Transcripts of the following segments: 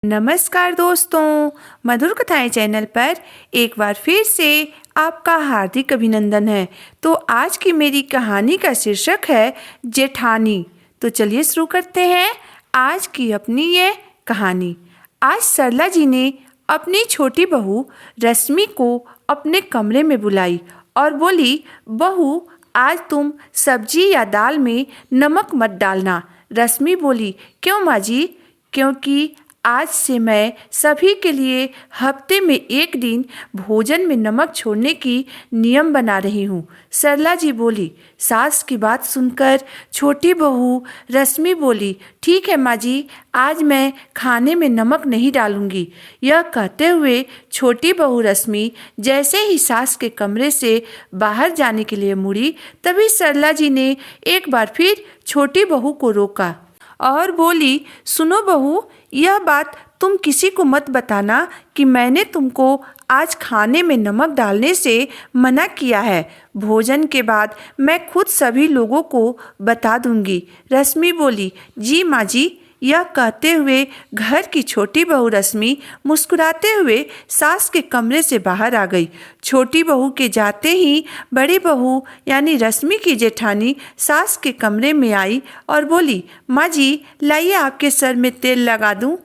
नमस्कार दोस्तों, मधुर कथाएं चैनल पर एक बार फिर से आपका हार्दिक अभिनंदन है। तो आज की मेरी कहानी का शीर्षक है जेठानी। तो चलिए शुरू करते हैं आज की अपनी ये कहानी। आज सरला जी ने अपनी छोटी बहू रश्मि को अपने कमरे में बुलाई और बोली, बहू आज तुम सब्जी या दाल में नमक मत डालना। रश्मि बोली, क्यों माँ जी? क्योंकि आज से मैं सभी के लिए हफ्ते में एक दिन भोजन में नमक छोड़ने की नियम बना रही हूँ। सरला जी बोली। सास की बात सुनकर छोटी बहू रश्मि बोली, ठीक है माँ जी, आज मैं खाने में नमक नहीं डालूंगी। यह कहते हुए छोटी बहू रश्मि जैसे ही सास के कमरे से बाहर जाने के लिए मुड़ी, तभी सरला जी ने एक बार फिर छोटी बहू को रोका और बोली, सुनो बहू, यह बात तुम किसी को मत बताना कि मैंने तुमको आज खाने में नमक डालने से मना किया है। भोजन के बाद मैं खुद सभी लोगों को बता दूंगी। रश्मि बोली, जी माँ जी। यह कहते हुए घर की छोटी बहू रश्मि मुस्कुराते हुए सास के कमरे से बाहर आ गई। छोटी बहू के जाते ही बड़ी बहू यानी रश्मि की जेठानी सास के कमरे में आई और बोली, माँ जी लाइए आपके सर में तेल लगा दूं।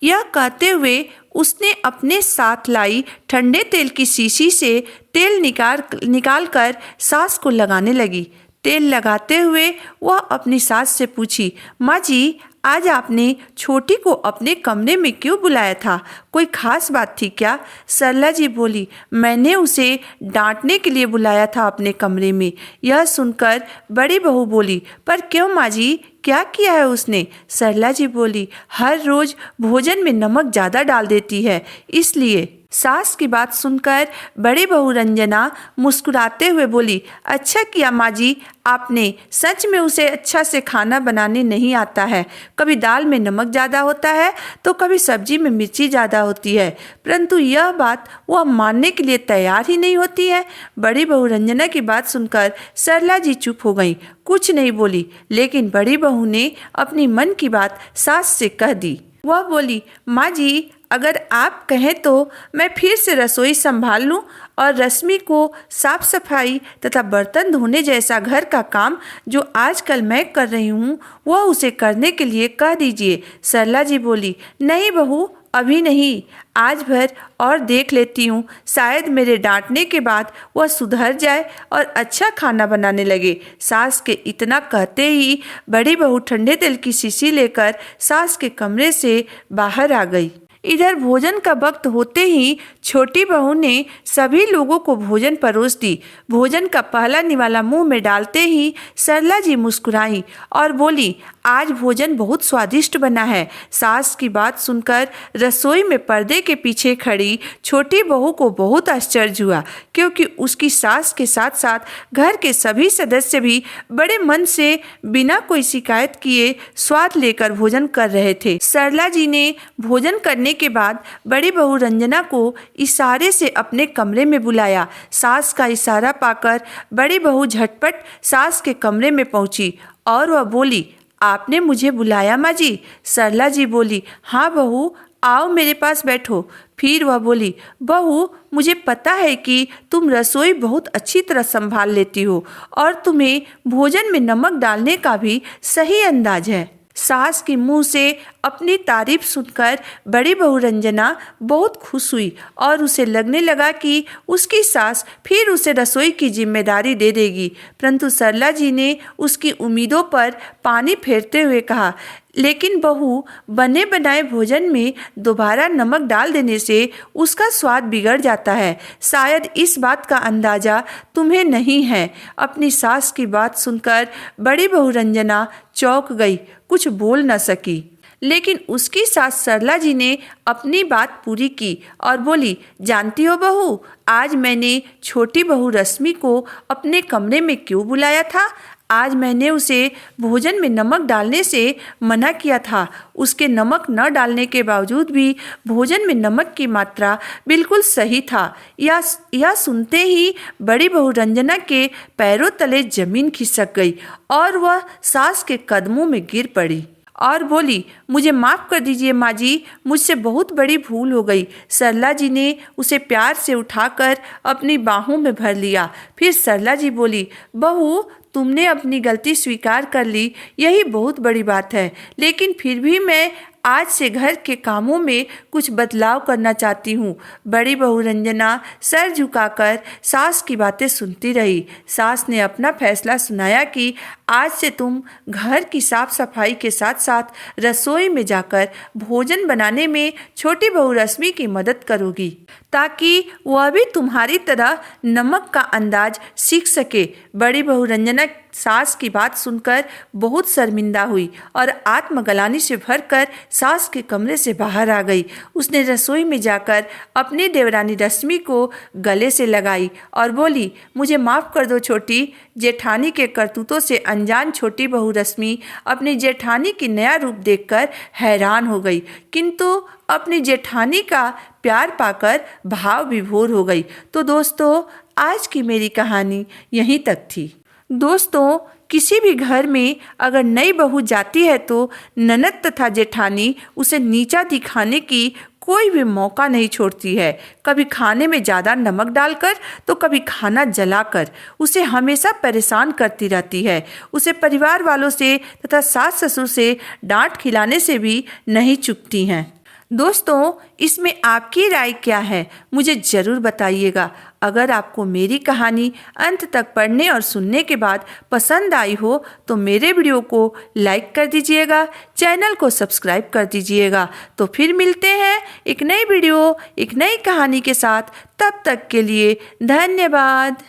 यह कहते हुए उसने अपने साथ लाई ठंडे तेल की शीशी से तेल निकाल कर सास को लगाने लगी। तेल लगाते हुए वह अपनी सास से पूछी, माँ जी आज आपने छोटी को अपने कमरे में क्यों बुलाया था? कोई खास बात थी क्या? सरला जी बोली, मैंने उसे डांटने के लिए बुलाया था अपने कमरे में। यह सुनकर बड़ी बहू बोली, पर क्यों माँ जी, क्या किया है उसने? सरला जी बोली, हर रोज भोजन में नमक ज़्यादा डाल देती है, इसलिए। सास की बात सुनकर बड़ी बहू रंजना मुस्कुराते हुए बोली, अच्छा किया माँ जी, आपने सच में उसे अच्छा से खाना बनाने नहीं आता है। कभी दाल में नमक ज़्यादा होता है तो कभी सब्जी में मिर्ची ज़्यादा होती है, परंतु यह बात वह मानने के लिए तैयार ही नहीं होती है। बड़ी बहू रंजना की बात सुनकर सरला जी चुप हो गई, कुछ नहीं बोली। लेकिन बड़ी बहू ने अपनी मन की बात सास से कह दी। वह बोली, माँ जी अगर आप कहें तो मैं फिर से रसोई संभाल लूं और रश्मि को साफ सफाई तथा बर्तन धोने जैसा घर का काम जो आजकल मैं कर रही हूं वह उसे करने के लिए कह दीजिए। सरला जी बोली, नहीं बहू अभी नहीं, आज भर और देख लेती हूँ, शायद मेरे डांटने के बाद वह सुधर जाए और अच्छा खाना बनाने लगे। सास के इतना कहते ही बड़ी बहू ठंडे तेल की शीशी लेकर सास के कमरे से बाहर आ गई। इधर भोजन का वक्त होते ही छोटी बहू ने सभी लोगों को भोजन परोस दी। भोजन का पहला निवाला मुंह में डालते ही सरला जी मुस्कुराई और बोली, आज भोजन बहुत स्वादिष्ट बना है। सास की बात सुनकर रसोई में पर्दे के पीछे खड़ी छोटी बहू को बहुत आश्चर्य हुआ, क्योंकि उसकी सास के साथ साथ घर के सभी सदस्य भी बड़े मन से बिना कोई शिकायत किए स्वाद लेकर भोजन कर रहे थे। सरला जी ने भोजन करने के बाद बड़ी बहू रंजना को इशारे से अपने कमरे में बुलाया। सास का इशारा पाकर बड़ी बहू झटपट सास के कमरे में पहुंची और वह बोली, आपने मुझे बुलाया माँ जी? सरला जी बोली, हाँ बहू, आओ मेरे पास बैठो। फिर वह बोली, बहू मुझे पता है कि तुम रसोई बहुत अच्छी तरह संभाल लेती हो और तुम्हें भोजन में नमक डालने का भी सही अंदाज है। सास के मुंह से अपनी तारीफ सुनकर बड़ी बहू रंजना बहुत खुश हुई और उसे लगने लगा कि उसकी सास फिर उसे रसोई की जिम्मेदारी दे देगी। परंतु सरला जी ने उसकी उम्मीदों पर पानी फेरते हुए कहा, लेकिन बहू, बने बनाए भोजन में दोबारा नमक डाल देने से उसका स्वाद बिगड़ जाता है। शायद इस बात का अंदाजा तुम्हें नहीं है। अपनी सास की बात सुनकर बड़ी बहू रंजना चौंक गई, कुछ बोल न सकी। लेकिन उसकी सास सरला जी ने अपनी बात पूरी की और बोली, जानती हो बहू, आज मैंने छोटी बहू रश्मि को अपने कमरे में क्यों बुलाया था? आज मैंने उसे भोजन में नमक डालने से मना किया था। उसके नमक न डालने के बावजूद भी भोजन में नमक की मात्रा बिल्कुल सही था। यह सुनते ही बड़ी बहू रंजना के पैरों तले जमीन खिसक गई और वह सास के कदमों में गिर पड़ी और बोली, मुझे माफ़ कर दीजिए माँ जी, मुझसे बहुत बड़ी भूल हो गई। सरला जी ने उसे प्यार से उठाकर अपनी बाहों में भर लिया। फिर सरला जी बोली, बहू, तुमने अपनी गलती स्वीकार कर ली, यही बहुत बड़ी बात है। लेकिन फिर भी मैं आज से घर के कामों में कुछ बदलाव करना चाहती हूँ। बड़ी बहू रंजना सर झुकाकर सास की बातें सुनती रही। सास ने अपना फैसला सुनाया कि आज से तुम घर की साफ सफाई के साथ साथ रसोई में जाकर भोजन बनाने में छोटी बहू रश्मि की मदद करोगी, ताकि वह भी तुम्हारी तरह नमक का अंदाज सीख सके। बड़ी बहू रंजना सास की बात सुनकर बहुत शर्मिंदा हुई और आत्मग्लानि से भरकर सास के कमरे से बाहर आ गई। उसने रसोई में जाकर अपनी देवरानी रश्मि को गले से लगाई और बोली, मुझे माफ़ कर दो छोटी। जेठानी के करतूतों से अनजान छोटी बहू रश्मि अपनी जेठानी की नया रूप देखकर हैरान हो गई, किंतु अपनी जेठानी का प्यार पाकर भाव विभोर हो गई। तो दोस्तों, आज की मेरी कहानी यहीं तक थी। दोस्तों, किसी भी घर में अगर नई बहू जाती है तो ननद तथा जेठानी उसे नीचा दिखाने की कोई भी मौका नहीं छोड़ती है। कभी खाने में ज़्यादा नमक डालकर तो कभी खाना जलाकर उसे हमेशा परेशान करती रहती है। उसे परिवार वालों से तथा सास ससुर से डांट खिलाने से भी नहीं चूकती हैं। दोस्तों, इसमें आपकी राय क्या है, मुझे ज़रूर बताइएगा। अगर आपको मेरी कहानी अंत तक पढ़ने और सुनने के बाद पसंद आई हो तो मेरे वीडियो को लाइक कर दीजिएगा, चैनल को सब्सक्राइब कर दीजिएगा। तो फिर मिलते हैं एक नई वीडियो, एक नई कहानी के साथ। तब तक के लिए धन्यवाद।